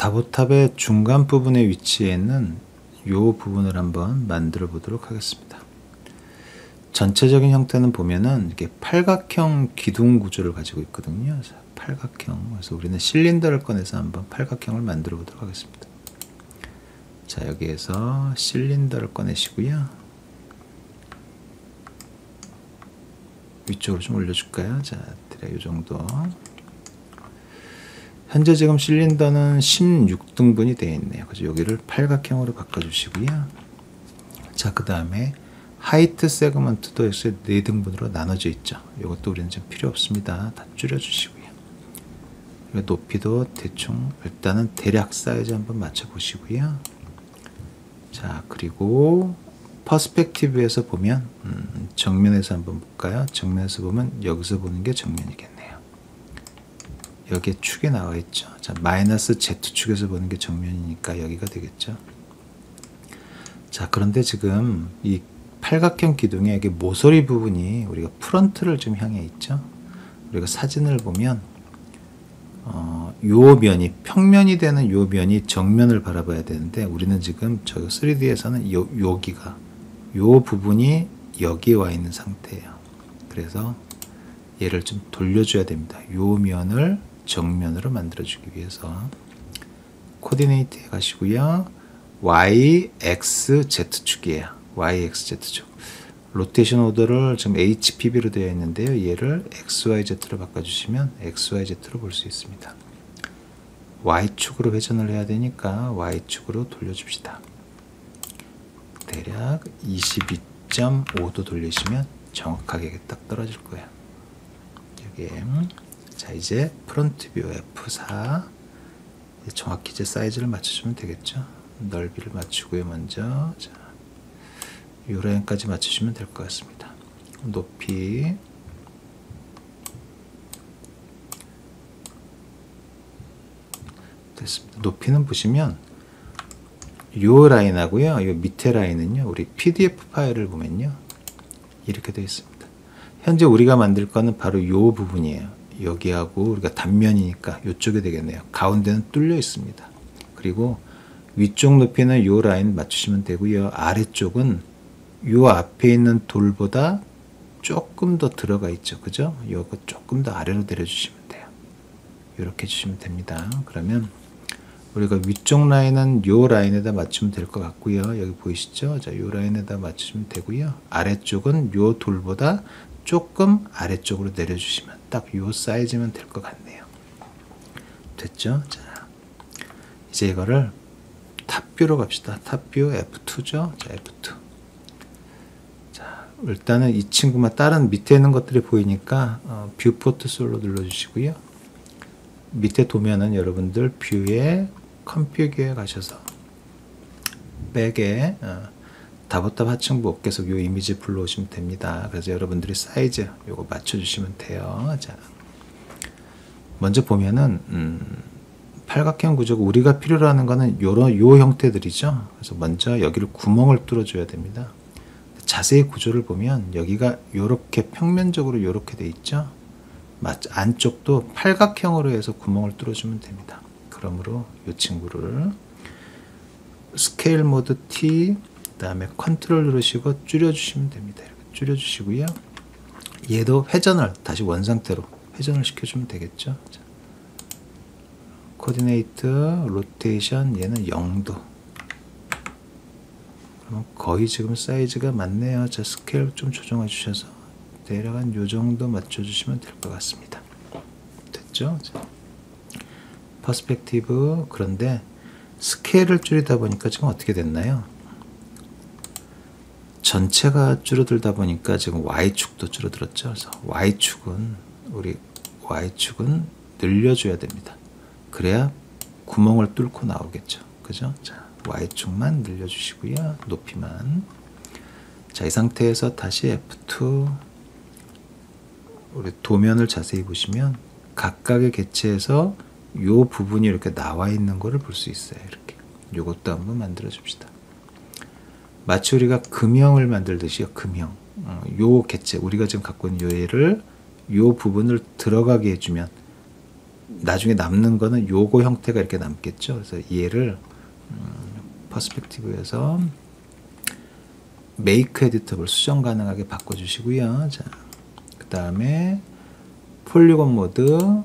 다보탑의 중간 부분에 위치해 있는 이 부분을 한번 만들어 보도록 하겠습니다. 전체적인 형태는 보면은 이렇게 팔각형 기둥 구조를 가지고 있거든요. 팔각형. 그래서 우리는 실린더를 꺼내서 한번 팔각형을 만들어 보도록 하겠습니다. 자, 여기에서 실린더를 꺼내시고요. 위쪽으로 좀 올려줄까요? 자, 대략 이 정도. 현재 지금 실린더는 16등분이 되어 있네요. 그래서 여기를 팔각형으로 바꿔주시고요. 자, 그 다음에 하이트 세그먼트도 역시 4등분으로 나눠져 있죠. 이것도 우리는 지금 필요 없습니다. 다 줄여주시고요. 높이도 대충 일단은 대략 사이즈 한번 맞춰 보시고요. 자, 그리고 퍼스펙티브에서 보면 정면에서 한번 볼까요? 정면에서 보면 여기서 보는 게 정면이겠네요. 여기에 축에 나와 있죠. 자, 마이너스 Z축에서 보는 게 정면이니까 여기가 되겠죠. 자, 그런데 지금 이 팔각형 기둥의 이게 모서리 부분이 우리가 프런트를 좀 향해 있죠. 우리가 사진을 보면 요 면이 평면이 되는 요 면이 정면을 바라봐야 되는데 우리는 지금 저 3D에서는 여기가 요 부분이 여기에 와 있는 상태예요. 그래서 얘를 좀 돌려줘야 됩니다. 요 면을 정면으로 만들어주기 위해서 코디네이트에 가시고요. Y, X, Z축이에요. Y, X, Z축. 로테이션 오더를 지금 HPB로 되어 있는데요. 얘를 XYZ로 바꿔주시면 XYZ로 볼 수 있습니다. Y축으로 회전을 해야 되니까 Y축으로 돌려줍시다. 대략 22.5도 돌리시면 정확하게 딱 떨어질 거예요. 여기에 자, 이제 프론트 뷰 F4 정확히 이제 사이즈를 맞춰주면 되겠죠. 넓이를 맞추고요. 먼저 자, 요 라인까지 맞추시면 될 것 같습니다. 높이 됐습니다. 높이는 보시면 요 라인하고요. 요 밑에 라인은요. 우리 PDF 파일을 보면요. 이렇게 되어 있습니다. 현재 우리가 만들 거는 바로 요 부분이에요. 여기하고 우리가 단면이니까 이쪽이 되겠네요. 가운데는 뚫려 있습니다. 그리고 위쪽 높이는 요 라인 맞추시면 되고요. 아래쪽은 요 앞에 있는 돌보다 조금 더 들어가 있죠. 그죠? 요거 조금 더 아래로 내려주시면 돼요. 이렇게 해주시면 됩니다. 그러면 우리가 위쪽 라인은 요 라인에다 맞추면 될 것 같고요. 여기 보이시죠? 자, 요 라인에다 맞추시면 되고요. 아래쪽은 요 돌보다 조금 아래쪽으로 내려주시면 딱 요 사이즈면 될 것 같네요. 됐죠? 자, 이제 이거를 탑뷰로 갑시다. 탑뷰 F2죠? 자, F2. 자, 일단은 이 친구만 다른 밑에 있는 것들이 보이니까 뷰포트 솔로 눌러주시고요. 밑에 도면은 여러분들 뷰에 컴퓨터에 가셔서 백에 다보탑 하층부 어깨석 요 이미지 불러오시면 됩니다. 그래서 여러분들이 사이즈 요거 맞춰주시면 돼요. 자, 먼저 보면은 팔각형 구조가 우리가 필요로 하는 거는 요 형태들이죠. 그래서 먼저 여기를 구멍을 뚫어줘야 됩니다. 자세히 구조를 보면 여기가 요렇게 평면적으로 요렇게 돼 있죠. 안쪽도 팔각형으로 해서 구멍을 뚫어주면 됩니다. 그러므로 이 친구를 스케일 모드 T 그 다음에 컨트롤 누르시고 줄여주시면 됩니다. 이렇게 줄여주시고요. 얘도 회전을 다시 원상태로 회전을 시켜주면 되겠죠. 자, 코디네이트 로테이션 얘는 0도. 그러면 거의 지금 사이즈가 맞네요. 자, 스케일 좀 조정해 주셔서 대략 한 요 정도 맞춰주시면 될 것 같습니다. 됐죠? 자, 퍼스펙티브. 그런데 스케일을 줄이다 보니까 지금 어떻게 됐나요? 전체가 줄어들다 보니까 지금 Y축도 줄어들었죠. 그래서 우리 Y축은 늘려줘야 됩니다. 그래야 구멍을 뚫고 나오겠죠. 그죠? 자, Y축만 늘려주시고요. 높이만. 자, 이 상태에서 다시 F2 우리 도면을 자세히 보시면 각각의 개체에서 요 부분이 이렇게 나와 있는 거를 볼 수 있어요. 이렇게. 요것도 한번 만들어 줍시다. 마치 우리가 금형을 만들듯이요. 금형. 요 개체 우리가 지금 갖고 있는 요 얘를 요 부분을 들어가게 해주면 나중에 남는 거는 요거 형태가 이렇게 남겠죠. 그래서 얘를 퍼스펙티브에서 메이크 에디터블 수정 가능하게 바꿔주시고요. 자, 그 다음에 폴리곤 모드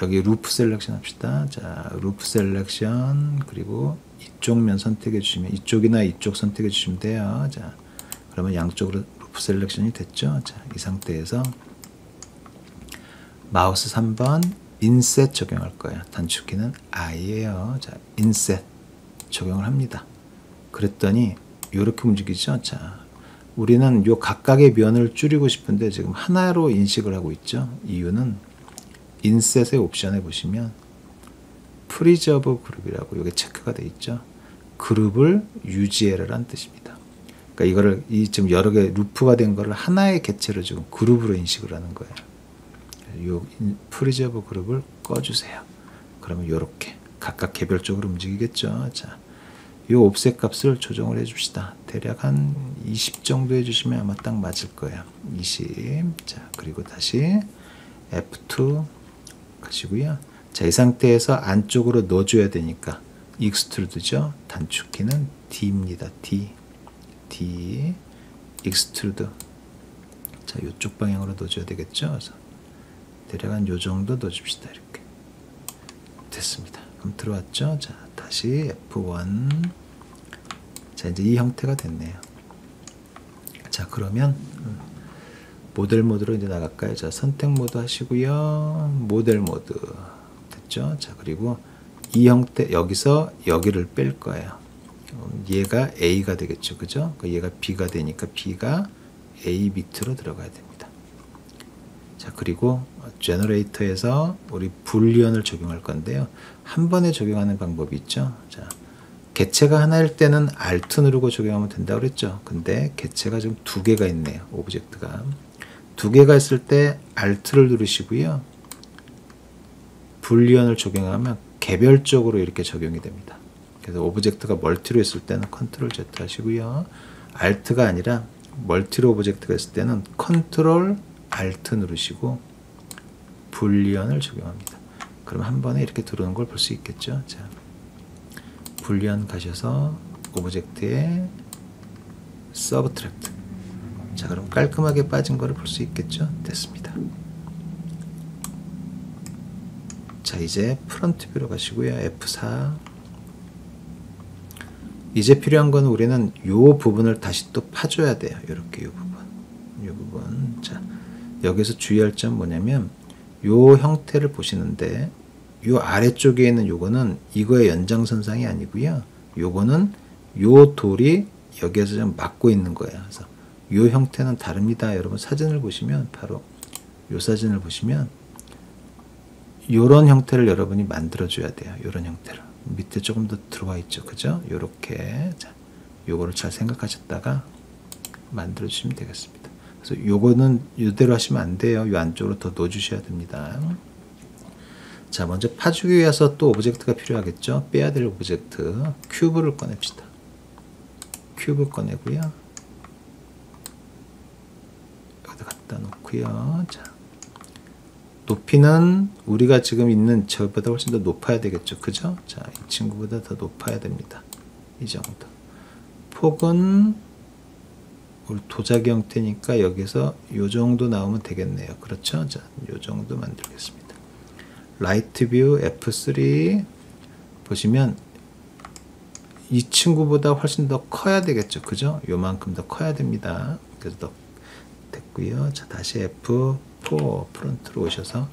여기 루프 셀렉션 합시다. 자, 루프 셀렉션 그리고 이쪽 면 선택해 주시면 이쪽이나 이쪽 선택해 주시면 돼요. 자, 그러면 양쪽으로 루프 셀렉션이 됐죠. 자, 이 상태에서 마우스 3번 인셋 적용할 거예요. 단축키는 I예요. 자, 인셋 적용을 합니다. 그랬더니 이렇게 움직이죠. 자, 우리는 요 각각의 면을 줄이고 싶은데 지금 하나로 인식을 하고 있죠. 이유는 인셋의 옵션에 보시면 프리저브 그룹이라고 여기 체크가 되어 있죠. 그룹을 유지해라라는 뜻입니다. 그러니까 이거를 지금 여러 개 루프가 된 거를 하나의 객체로 지금 그룹으로 인식을 하는 거예요. 요 프리저브 그룹을 꺼주세요. 그러면 이렇게 각각 개별적으로 움직이겠죠. 자, 요 옵셋 값을 조정을 해줍시다. 대략 한 20 정도 해주시면 아마 딱 맞을 거예요. 20. 자, 그리고 다시 F2 가시고요. 자, 이 상태에서 안쪽으로 넣어줘야 되니까 익스트루드죠. 단축키는 D입니다. D. 익스트루드. 자, 이쪽 방향으로 넣어줘야 되겠죠. 그래서 대략 한 요 정도 넣어줍시다. 이렇게 됐습니다. 그럼 들어왔죠. 자, 다시 F1. 자, 이제 이 형태가 됐네요. 자, 그러면 모델 모드로 이제 나갈까요? 자, 선택 모드 하시고요. 모델 모드 됐죠? 자, 그리고 이 형태 여기서 여기를 뺄 거예요. 얘가 A가 되겠죠, 그죠? 얘가 B가 되니까 B가 A 밑으로 들어가야 됩니다. 자, 그리고 제너레이터에서 우리 불리언을 적용할 건데요. 한 번에 적용하는 방법이 있죠. 자, 객체가 하나일 때는 Alt 누르고 적용하면 된다고 그랬죠. 근데 객체가 지금 두 개가 있네요. 오브젝트가 두 개가 있을 때 Alt를 누르시고요. 불리언을 적용하면 개별적으로 이렇게 적용이 됩니다. 그래서 오브젝트가 멀티로 있을 때는 컨트롤 Z 하시고요. Alt가 아니라 멀티로 오브젝트가 있을 때는 컨트롤 Alt 누르시고 불리언을 적용합니다. 그럼 한 번에 이렇게 들어오는 걸 볼 수 있겠죠. 자, 불리언 가셔서 오브젝트에 서브트랙트. 자, 그럼 깔끔하게 빠진 거를 볼 수 있겠죠. 됐습니다. 자, 이제 프론트 뷰로 가시고요. F4. 이제 필요한 건 우리는 요 부분을 다시 또 파줘야 돼요. 이렇게 요 부분. 자, 여기서 주의할 점 뭐냐면 요 형태를 보시는데 요 아래쪽에 있는 요거는 이거의 연장선상이 아니고요. 요거는 요 돌이 여기에서 좀 막고 있는 거예요. 그래서 요 형태는 다릅니다. 여러분 사진을 보시면 바로 요 사진을 보시면 요런 형태를 여러분이 만들어 줘야 돼요. 요런 형태를. 밑에 조금 더 들어와 있죠. 그죠? 요렇게. 자, 요거를 잘 생각하셨다가 만들어 주시면 되겠습니다. 그래서 요거는 이대로 하시면 안 돼요. 요 안쪽으로 더 넣어 주셔야 됩니다. 자, 먼저 파주기 위해서 또 오브젝트가 필요하겠죠. 빼야 될 오브젝트. 큐브를 꺼냅시다. 큐브 꺼내고요. 여기다 갖다 놓고요. 자, 높이는 우리가 지금 있는 저보다 훨씬 더 높아야 되겠죠. 그죠? 자, 이 친구보다 더 높아야 됩니다. 이 정도. 폭은 우리 도자기 형태니까 여기서 요 정도 나오면 되겠네요. 그렇죠? 자, 요 정도 만들겠습니다. 라이트 뷰 F3 보시면 이 친구보다 훨씬 더 커야 되겠죠. 그죠? 요만큼 더 커야 됩니다. 그래서 더 됐고요. 자, 다시 F4 프론트로 오셔서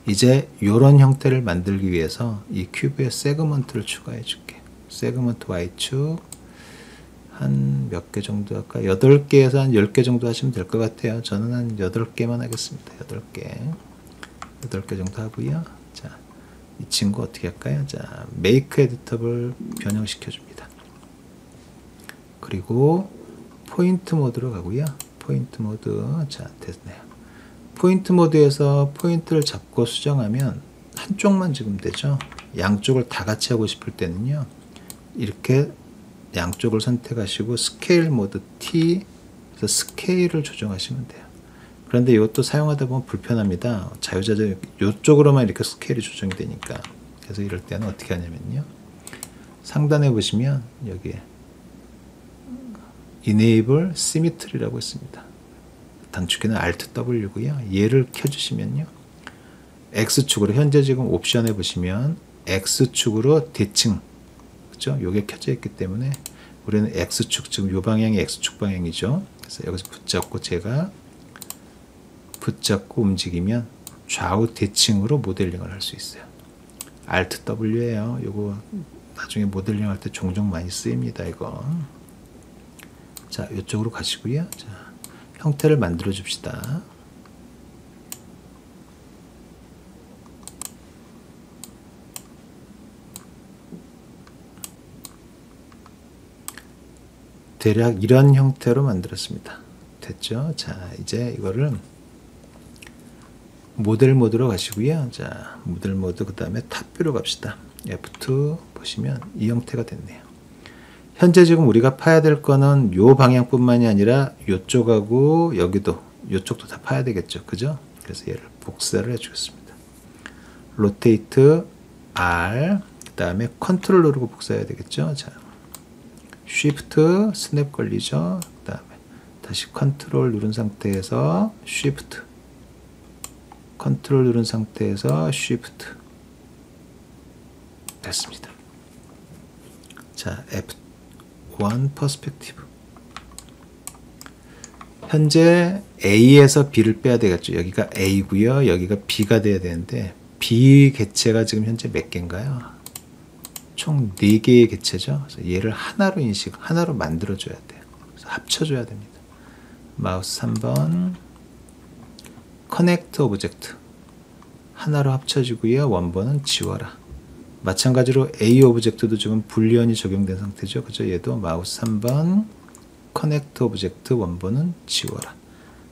이제 요런 형태를 만들기 위해서 이 큐브에 세그먼트를 추가해 줄게. 세그먼트 Y축 한 몇 개 정도 할까? 8개에서 한 10개 정도 하시면 될 것 같아요. 저는 한 8개만 하겠습니다. 8개 정도 하고요. 자, 이 친구 어떻게 할까요? 자, 메이크 에디터블 변형시켜 줍니다. 그리고 포인트 모드로 가고요. 포인트 모드. 자, 됐네요. 포인트 모드에서 포인트를 잡고 수정하면 한쪽만 지금 되죠. 양쪽을 다 같이 하고 싶을 때는요. 이렇게 양쪽을 선택하시고 스케일 모드 T, 그래서 스케일을 조정하시면 돼요. 그런데 이것도 사용하다 보면 불편합니다. 자유자재 이쪽으로만 이렇게 스케일이 조정이 되니까. 그래서 이럴 때는 어떻게 하냐면요. 상단에 보시면 여기에 Enable Symmetry라고 있습니다. 단축키는 Alt W고요. 얘를 켜주시면요. X축으로 현재 지금 옵션에 보시면 X축으로 대칭, 그죠? 요게 켜져 있기 때문에 우리는 X축, 지금 요 방향이 X축 방향이죠. 그래서 여기서 붙잡고 움직이면 좌우 대칭으로 모델링을 할 수 있어요. Alt W예요. 요거 나중에 모델링 할 때 종종 많이 쓰입니다. 이거. 자, 이쪽으로 가시고요. 자, 형태를 만들어 줍시다. 대략 이런 형태로 만들었습니다. 됐죠? 자, 이제 이거를 모델 모드로 가시고요. 자, 모델 모드 그 다음에 탑뷰로 갑시다. F2 보시면 이 형태가 됐네요. 현재 지금 우리가 파야 될 거는 요 방향뿐만이 아니라 요쪽하고 여기도 요쪽도 다 파야 되겠죠. 그죠? 그래서 얘를 복사를 해주겠습니다. 로테이트 R 그 다음에 컨트롤 누르고 복사해야 되겠죠. 자, 쉬프트 스냅 걸리죠. 그 다음에 다시 컨트롤 누른 상태에서 쉬프트 컨트롤 누른 상태에서 쉬프트 됐습니다. 자, F1 퍼스펙티브 현재 A에서 B를 빼야 되겠죠. 여기가 A고요. 여기가 B가 돼야 되는데 B 객체가 지금 현재 몇 개인가요? 총 4개의 객체죠. 그래서 얘를 하나로 만들어줘야 돼요. 그래서 합쳐줘야 됩니다. 마우스 3번 커넥트 오브젝트 하나로 합쳐지고요. 원본은 지워라. 마찬가지로 A 오브젝트도 지금 불리언이 적용된 상태죠. 그죠? 얘도 마우스 3번 커넥트 오브젝트 원본은 지워라.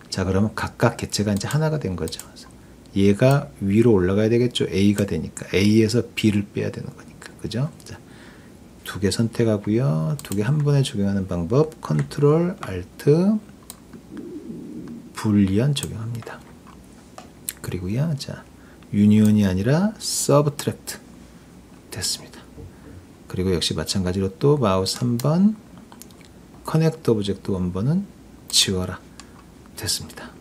자, 그러면 각각 객체가 이제 하나가 된 거죠. 얘가 위로 올라가야 되겠죠. A가 되니까 A에서 B를 빼야 되는 거니까. 그죠? 자, 2개 선택하고요. 2개 한 번에 적용하는 방법 컨트롤 알트 불리언 적용합니다. 그리고요. 자, 유니온이 아니라 서브트랙트 됐습니다. 그리고 역시 마찬가지로 또 마우스 3번 커넥트 오브젝트 원본은 지워라 됐습니다.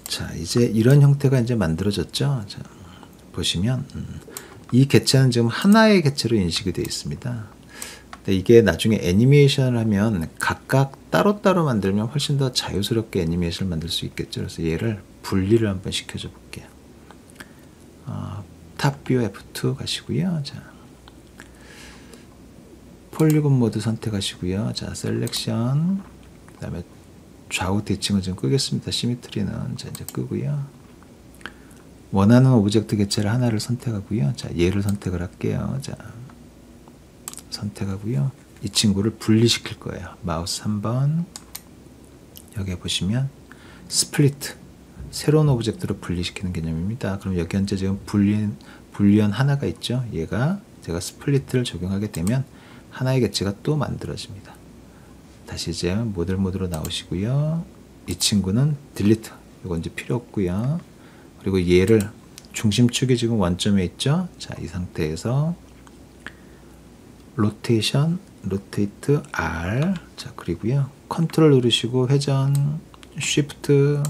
자, 이제 이런 형태가 이제 만들어졌죠. 자, 보시면 이 객체는 지금 하나의 객체로 인식이 되어 있습니다. 근데 이게 나중에 애니메이션을 하면 각각 따로따로 만들면 훨씬 더 자유스럽게 애니메이션을 만들 수 있겠죠. 그래서 얘를 분리를 한번 시켜줘 볼게요. 탑뷰 F2 가시고요. 자, 폴리곤 모드 선택하시고요. 자, 셀렉션 그 다음에 좌우 대칭을 좀 끄겠습니다. 시미트리는 자, 이제 끄고요. 원하는 오브젝트 객체를 하나를 선택하고요. 자, 얘를 선택을 할게요. 자, 선택하고요. 이 친구를 분리시킬 거예요. 마우스 3번 여기 보시면 스플리트 새로운 오브젝트로 분리시키는 개념입니다. 그럼 여기 현재 지금 불리언 하나가 있죠. 얘가 제가 스플리트를 적용하게 되면 하나의 객체가 또 만들어집니다. 다시 이제 모델 모드로 나오시고요. 이 친구는 딜리트 이건 이제 필요 없고요. 그리고 얘를 중심축이 지금 원점에 있죠. 자, 이 상태에서 로테이션 로테이트 R 자, 그리고요. 컨트롤 누르시고 회전 쉬프트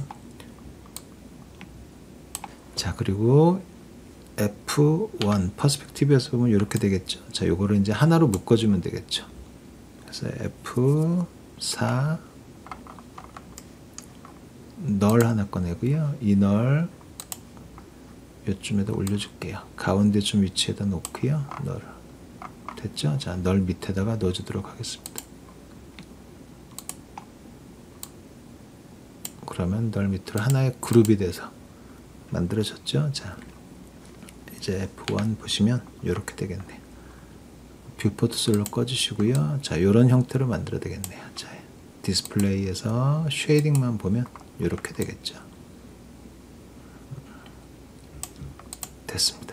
자, 그리고 F1 퍼스펙티브에서 보면 이렇게 되겠죠. 자, 요거를 이제 하나로 묶어주면 되겠죠. 그래서 F4 널 하나 꺼내고요. 이 널 요쯤에다 올려줄게요. 가운데 좀 위치에다 놓고요. 널 됐죠? 자, 널 밑에다가 넣어주도록 하겠습니다. 그러면 널 밑으로 하나의 그룹이 돼서 만들어졌죠? 자, 이제 F1 보시면 이렇게 되겠네요. 뷰포트 솔로 꺼주시고요. 자, 이런 형태로 만들어야 되겠네요. 자, 디스플레이에서 쉐이딩만 보면 이렇게 되겠죠. 됐습니다.